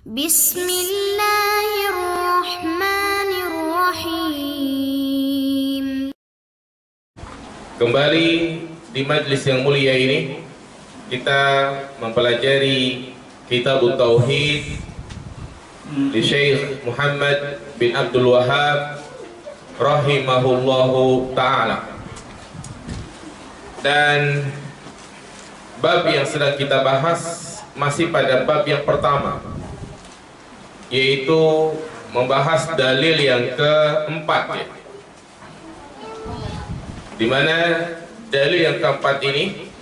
Bismillahirrahmanirrahim. Kembali di majlis yang mulia ini kita mempelajari Kitab Tauhid di Syekh Muhammad bin Abdul Wahhab rahimahullahu ta'ala. Dan bab yang sedang kita bahas masih pada bab yang pertama, yaitu membahas dalil yang keempat, ya. Di mana dalil yang keempat ini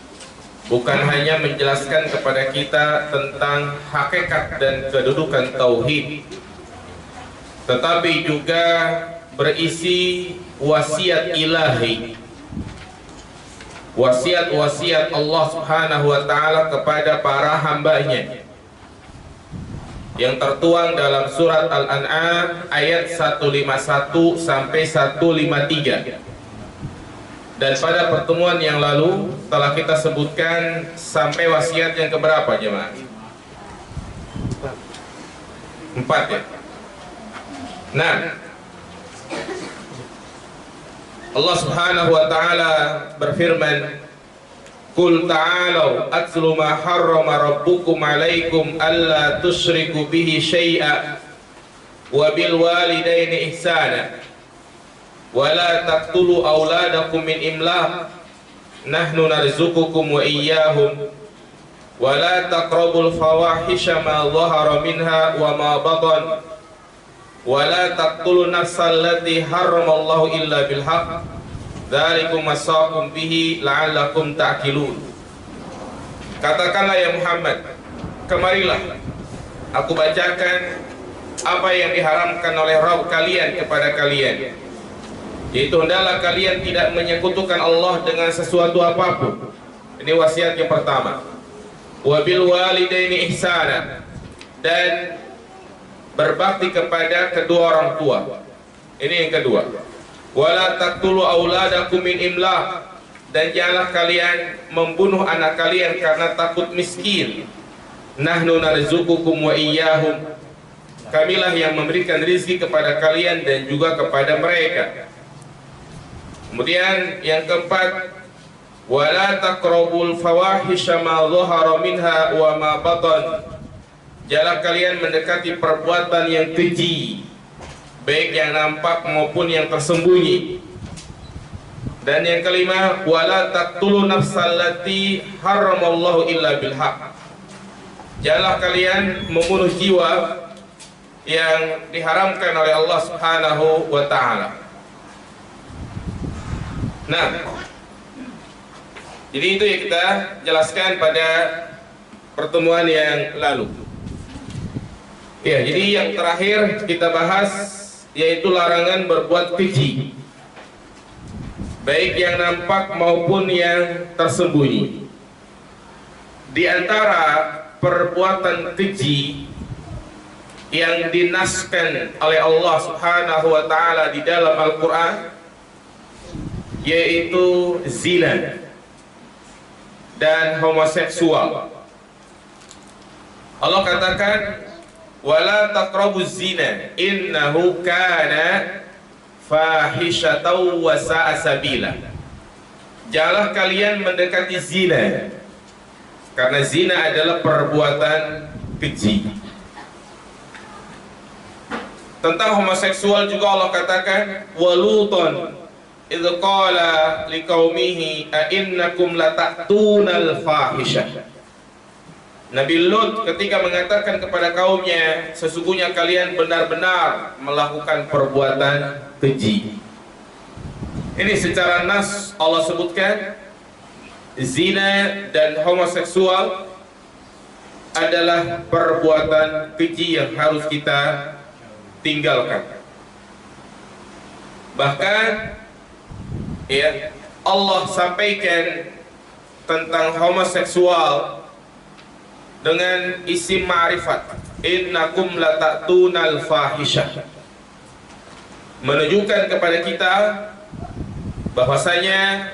bukan hanya menjelaskan kepada kita tentang hakikat dan kedudukan tauhid, tetapi juga berisi wasiat ilahi, wasiat-wasiat Allah Subhanahu wa ta'ala kepada para hambanya, yang tertuang dalam surat Al-An'am ayat 151 sampai 153. Dan pada pertemuan yang lalu telah kita sebutkan sampai wasiat yang keberapa, jemaah? 4, ya. Nah, Allah Subhanahu wa ta'ala berfirman, "Qul ta'alau atlu ma harrama rabbukum 'alaikum alla tusyriku bihi syai'a wa bil walidaini ihsana wa la taqtulu auladakum min imlaq nahnu narzuqukum wa iyyahum wa la taqrabul fawahisha ma dhahara minha wa ma batan wa la taqtulu nafsal lati harramallahu illa bil haqq dzalikum wasaqum bihi la'allakum ta'qilun." Katakanlah ya Muhammad, kemarilah aku bacakan apa yang diharamkan oleh Rabb kalian kepada kalian, yaitu hendaklah kalian tidak menyekutukan Allah dengan sesuatu apapun. Ini wasiat yang pertama. Wa bil walidaini ihsana, dan berbakti kepada kedua orang tua. Ini yang kedua. Wala taqtulu auladakum min imlaq, dan janganlah kalian membunuh anak kalian karena takut miskin. Nahnu narzuqukum wa iyyahum, kamilah yang memberikan rezeki kepada kalian dan juga kepada mereka. Kemudian yang keempat, wala taqrabul fawahisha ma dhahara minha wa ma batan, janganlah kalian mendekati perbuatan yang keji, baik yang nampak maupun yang tersembunyi. Dan yang kelima, wala taqtulu nafsal lati harramallahu illa bil haqq, janganlah kalian membunuh jiwa yang diharamkan oleh Allah Subhanahu wa ta'ala. Nah, jadi itu yang kita jelaskan pada pertemuan yang lalu. Ya, jadi yang terakhir kita bahas yaitu larangan berbuat keji, baik yang nampak maupun yang tersembunyi. Di antara perbuatan keji yang dinaskan oleh Allah Subhanahu wa ta'ala di dalam Al-Quran yaitu zina dan homoseksual. Allah katakan, wala taqrabuz zina innahu kana fahishatan wa sa'a sabila, janganlah kalian mendekati zina, karena zina adalah perbuatan keji. Tentang homoseksual juga Allah katakan, waluton idh qala liqaumihi a'innakum lata'tunal fahisyah. Nabi Lut ketika mengatakan kepada kaumnya, sesungguhnya kalian benar-benar melakukan perbuatan keji. Ini secara nas Allah sebutkan zina dan homoseksual adalah perbuatan keji yang harus kita tinggalkan. Bahkan ya, Allah sampaikan tentang homoseksual dengan isim ma'rifat, innakum lata'tunal fahisyah, menunjukkan kepada kita bahwasanya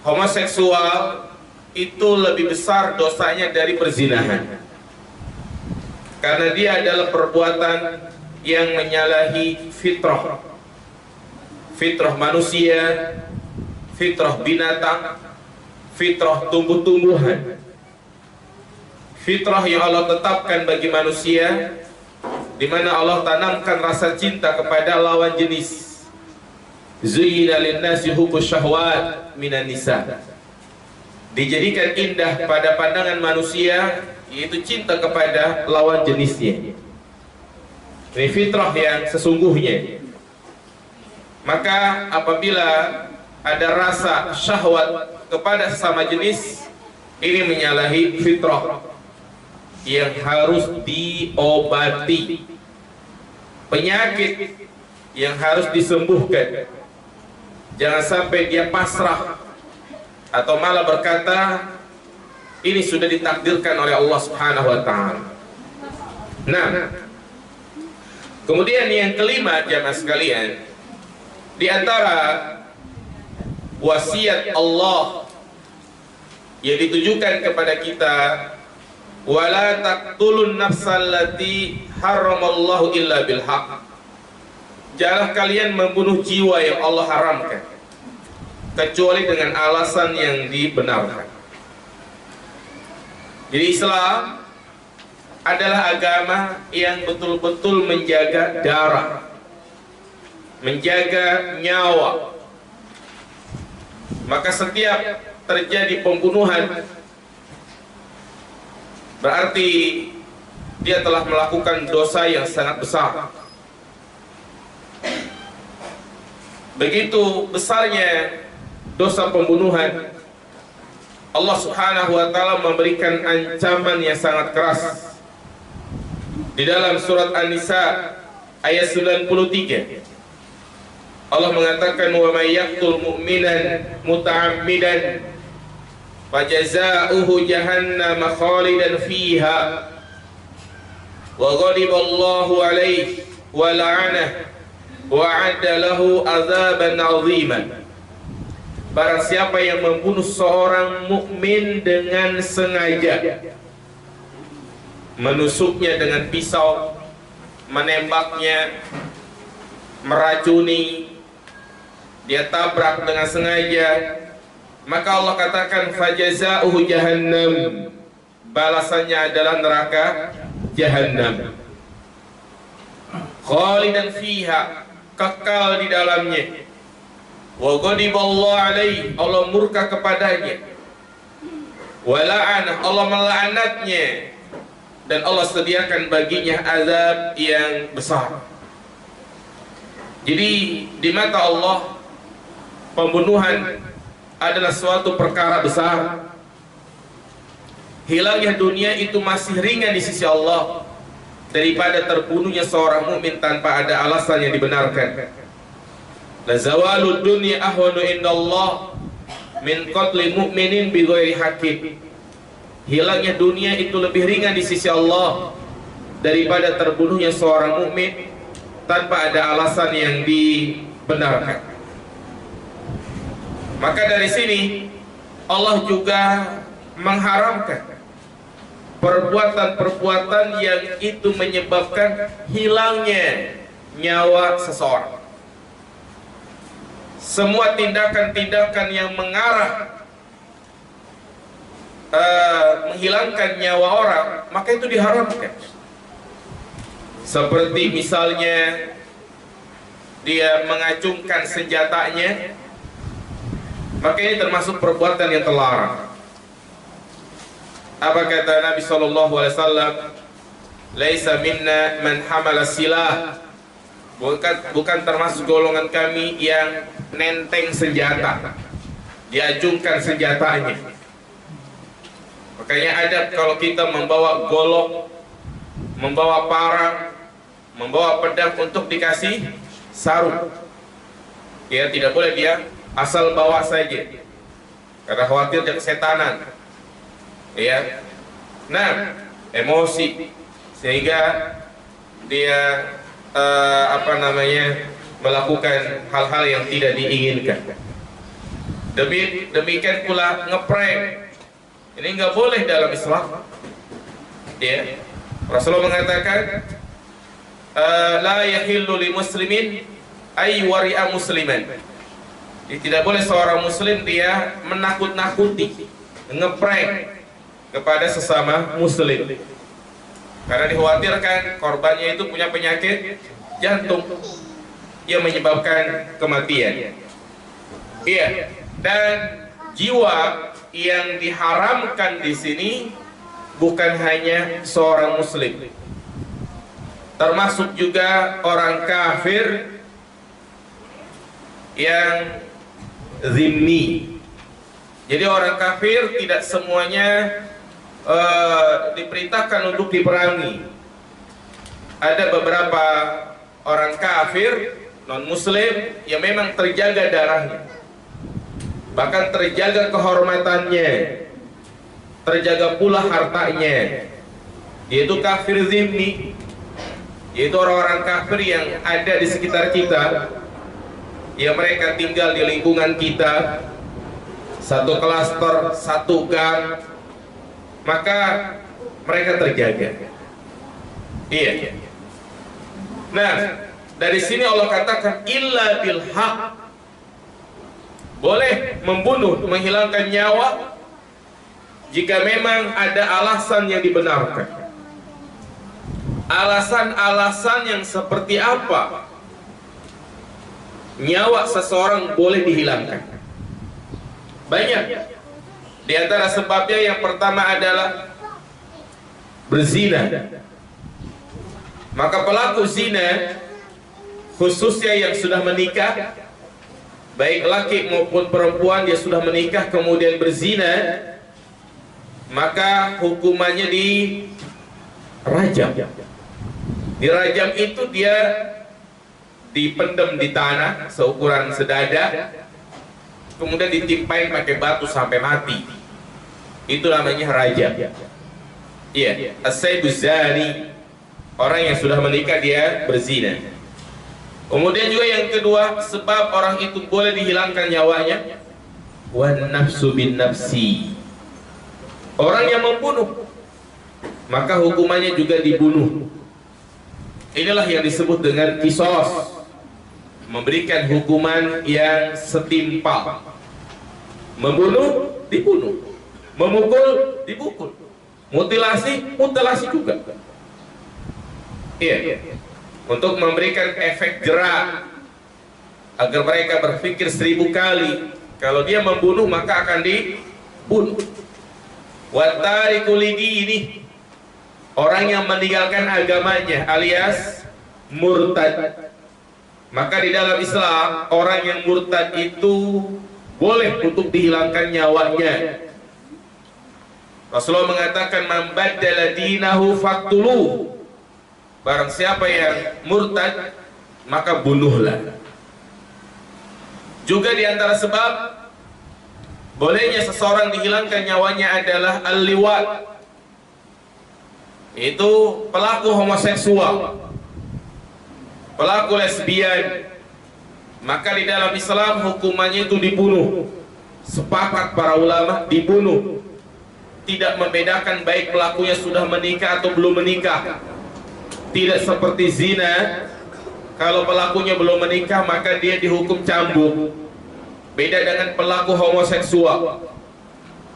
homoseksual itu lebih besar dosanya dari perzinahan. karena dia adalah perbuatan yang menyalahi fitrah, fitrah manusia, fitrah binatang, fitrah tumbuh-tumbuhan, fitrah yang Allah tetapkan bagi manusia, di mana Allah tanamkan rasa cinta kepada lawan jenis. Zuyyina lin-nasi hubbus syahwat minan nisa. Dijadikan indah pada pandangan manusia, yaitu cinta kepada lawan jenisnya. Ini fitrah yang sesungguhnya. Maka apabila ada rasa syahwat kepada sesama jenis, ini menyalahi fitrah yang harus diobati, penyakit yang harus disembuhkan. Jangan sampai dia pasrah atau malah berkata ini sudah ditakdirkan oleh Allah Subhanahu wa taala. Nah, kemudian yang kelima, jamaah sekalian, di antara wasiat Allah yang ditujukan kepada kita, wala taqtulun nafsal lati haramallahu illa bil haqq. Janganlah kalian membunuh jiwa yang Allah haramkan kecuali dengan alasan yang dibenarkan. Jadi Islam adalah agama yang betul-betul menjaga darah, menjaga nyawa. Maka setiap terjadi pembunuhan berarti dia telah melakukan dosa yang sangat besar. Begitu besarnya dosa pembunuhan, Allah Subhanahu wa taala memberikan ancaman yang sangat keras. Di dalam surat An-Nisa ayat 93, Allah mengatakan, wa may yaqtul mu'minan muta'ammidan fajaza'uhu jahannam khalidan fiha wa ghadiballahu alaihi wa la'anahu wa 'adda lahu 'adzaban 'aziman. Barang siapa yang membunuh seorang mukmin dengan sengaja, menusuknya dengan pisau, menembaknya, meracuni, dia tabrak dengan sengaja, maka Allah katakan fajaza'uhu jahannam, balasannya adalah neraka jahannam, khalidan fiha, kekal di dalamnya, wa ghadiballahu alaihi, Allah murka kepadanya, wa la'anah, Allah melaknatnya, dan Allah sediakan baginya azab yang besar. Jadi di mata Allah pembunuhan adalah suatu perkara besar. Hilangnya dunia itu masih ringan di sisi Allah daripada terbunuhnya seorang mukmin tanpa ada alasan yang dibenarkan. La zawalud dunya ahwanu indallah min qatli mu'minin bi ghairi haqqin. Hilangnya dunia itu lebih ringan di sisi Allah daripada terbunuhnya seorang mukmin tanpa ada alasan yang dibenarkan. Maka dari sini Allah juga mengharamkan perbuatan-perbuatan yang itu menyebabkan hilangnya nyawa seseorang. Semua tindakan-tindakan yang mengarah menghilangkan nyawa orang, maka itu diharamkan. Seperti misalnya dia mengacungkan senjatanya, maka ini termasuk perbuatan yang terlarang. Apa kata Nabi SAW? Laisa minna man hamala silah. Bukan termasuk golongan kami yang nenteng senjata, diajungkan senjatanya. Makanya ada kalau kita membawa golok, membawa parang, membawa pedang untuk dikasih sarung, ya tidak boleh dia asal bawa saja, karena khawatir dia kesetanan, ya. Nah, emosi sehingga dia melakukan hal-hal yang tidak diinginkan. Demikian pula ngeprank, ini nggak boleh dalam Islam, ya. Rasulullah mengatakan, la yahillu li muslimin ay wari'a musliman. Jadi tidak boleh seorang muslim dia menakut-nakuti, ngeprank kepada sesama muslim, karena dikhawatirkan korbannya itu punya penyakit jantung yang menyebabkan kematian. Iya, dan jiwa yang diharamkan di sini bukan hanya seorang muslim, termasuk juga orang kafir yang zimmi. Jadi orang kafir tidak semuanya diperintahkan untuk diperangi. Ada beberapa orang kafir non muslim yang memang terjaga darahnya, bahkan terjaga kehormatannya, terjaga pula hartanya, yaitu kafir zimmi, yaitu orang-orang kafir yang ada di sekitar kita, yang mereka tinggal di lingkungan kita, satu klaster, satu gang, maka mereka terjaga. Iya. Nah, dari sini Allah katakan illa bil haq, boleh membunuh, menghilangkan nyawa jika memang ada alasan yang dibenarkan. Alasan-alasan yang seperti apa nyawa seseorang boleh dihilangkan? Banyak. Di antara sebabnya yang pertama adalah berzina. Maka pelaku zina, khususnya yang sudah menikah, baik laki maupun perempuan, dia sudah menikah kemudian berzina, maka hukumannya dirajam. Dirajam itu dia dipendam di tanah seukuran sedada, kemudian ditimpain pakai batu sampai mati. Itu namanya rajam. Iya, as-sayyibu zani, orang yang sudah menikah dia berzina. Kemudian juga yang kedua, sebab orang itu boleh dihilangkan nyawanya, wan nafsu bin nafsi, orang yang membunuh, maka hukumannya juga dibunuh. Inilah yang disebut dengan kisos, memberikan hukuman yang setimpal. Membunuh, dibunuh. Memukul, dipukul. Mutilasi, mutilasi juga. Iya. Untuk memberikan efek jerak, agar mereka berpikir 1000 kali. Kalau dia membunuh, maka akan dibunuh. Watariku lidini, orang yang meninggalkan agamanya alias murtad. Maka di dalam Islam, orang yang murtad itu boleh untuk dihilangkan nyawanya. Rasulullah mengatakan, man baddala dinahu faqtuluh, barang siapa yang murtad maka bunuhlah. Juga di antara sebab bolehnya seseorang dihilangkan nyawanya adalah al-liwat, itu pelaku homoseksual, pelaku lesbian. Maka di dalam Islam hukumannya itu dibunuh. Sepakat para ulama, dibunuh. Tidak membedakan baik pelakunya sudah menikah atau belum menikah. Tidak seperti zina, kalau pelakunya belum menikah maka dia dihukum cambuk. Beda dengan pelaku homoseksual,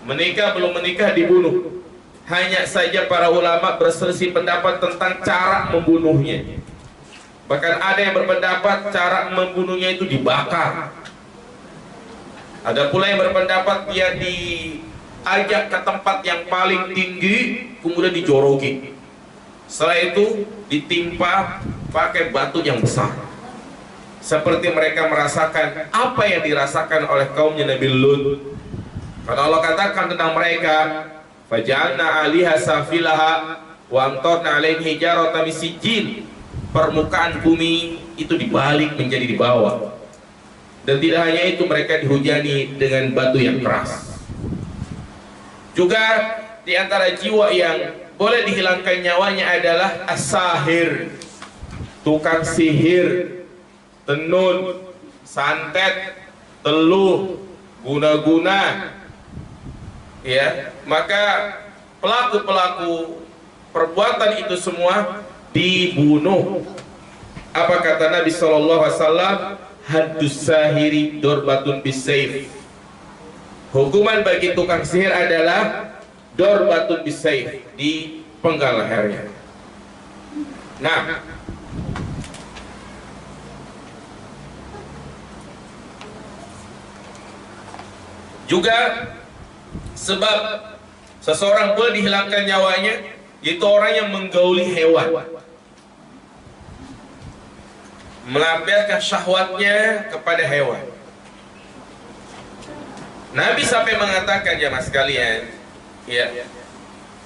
menikah belum menikah dibunuh. Hanya saja para ulama berselisih pendapat tentang cara membunuhnya. Bahkan ada yang berpendapat cara membunuhnya itu dibakar. Ada pula yang berpendapat dia diajak ke tempat yang paling tinggi kemudian dijoroki. Setelah itu ditimpa pakai batu yang besar, seperti mereka merasakan apa yang dirasakan oleh kaumnya Nabi Lut. Karena Allah katakan tentang mereka, faja'alna 'aliha safilaha wa amtarna 'alaihim hijaratan min sijil. Permukaan bumi itu dibalik menjadi di bawah. Dan tidak hanya itu, mereka dihujani dengan batu yang keras. Juga di antara jiwa yang boleh dihilangkan nyawanya adalah as-sahir, tukang sihir, tenun, santet, teluh, guna-guna. Ya, maka pelaku-pelaku perbuatan itu semua dibunuh. Apa kata Nabi sallallahu alaihi wasallam? Haddus sahiri dorbatun bisayf. Hukuman bagi tukang sihir adalah dorbatun bisayf, di penggal lehernya. Nah, juga sebab seseorang boleh dihilangkan nyawanya, yaitu orang yang menggauli hewan, melampiaskan syahwatnya kepada hewan. Nabi sampai mengatakan, jemaah sekalian, ya,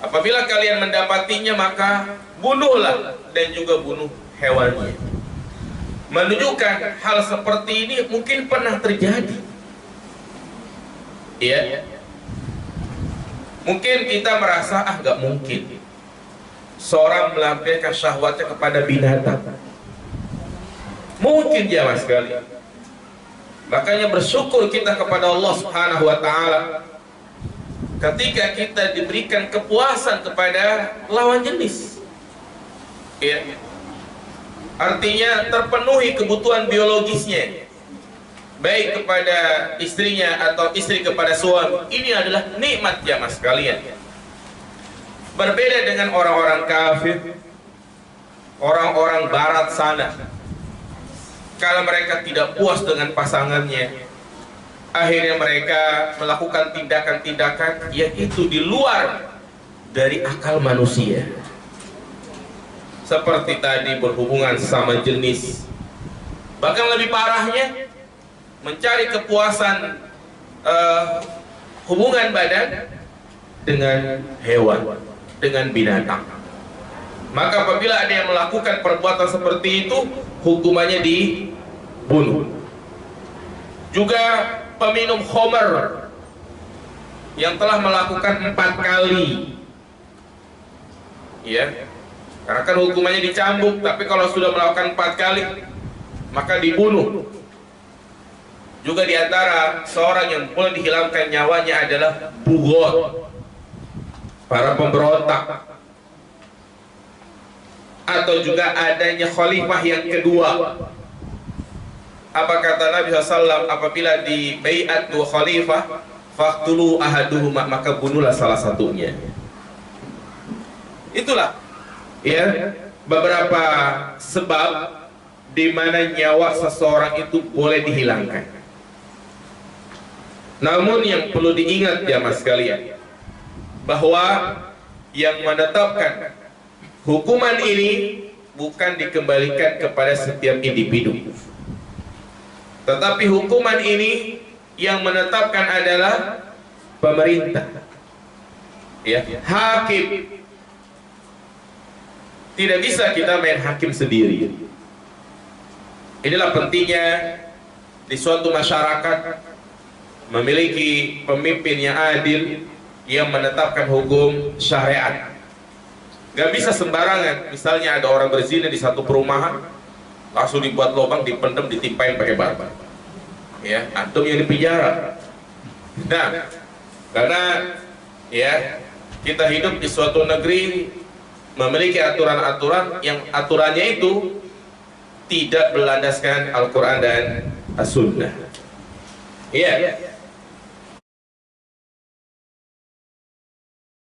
apabila kalian mendapatinya maka bunuhlah dan juga bunuh hewannya. Menunjukkan hal seperti ini mungkin pernah terjadi. Ya, mungkin kita merasa nggak mungkin seorang melampiaskan syahwatnya kepada binatang. Mungkin jemaah sekalian. Makanya bersyukur kita kepada Allah Subhanahu wa taala ketika kita diberikan kepuasan kepada lawan jenis. Ya. Artinya terpenuhi kebutuhan biologisnya, baik kepada istrinya atau istri kepada suami. Ini adalah nikmat jemaah sekalian. Berbeda dengan orang-orang kafir, orang-orang barat sana. Kalau mereka tidak puas dengan pasangannya, akhirnya mereka melakukan tindakan-tindakan yang itu di luar dari akal manusia. Seperti tadi berhubungan sama jenis. Bahkan lebih parahnya, mencari kepuasan hubungan badan dengan hewan, dengan binatang. Maka apabila ada yang melakukan perbuatan seperti itu, hukumannya dibunuh. Juga peminum khamr yang telah melakukan 4 kali, ya, karena kan hukumannya dicambuk, tapi kalau sudah melakukan 4 kali maka dibunuh. Juga diantara seorang yang boleh dihilangkan nyawanya adalah bugot, para pemberontak. Atau juga adanya khalifah yang kedua. Apa kata Nabi SAW? Apabila di bai'at 2 khalifah, faqtulu ahaduhuma, maka bunuhlah salah satunya. Itulah, ya, beberapa sebab di mana nyawa seseorang itu boleh dihilangkan. Namun yang perlu diingat jamaah sekalian, bahwa yang menetapkan hukuman ini bukan dikembalikan kepada setiap individu, tetapi hukuman ini yang menetapkan adalah pemerintah, ya, hakim. Tidak bisa kita main hakim sendiri. Inilah pentingnya di suatu masyarakat memiliki pemimpin yang adil, yang menetapkan hukum syariat. Gak bisa sembarangan. Misalnya ada orang berzina di satu perumahan, langsung dibuat lubang, dipendam, ditimpain pakai batu. Ya, antum yang dipenjara. Nah, karena ya kita hidup di suatu negeri memiliki aturan-aturan yang aturannya itu tidak berlandaskan Al-Quran dan As-Sunnah. Iya.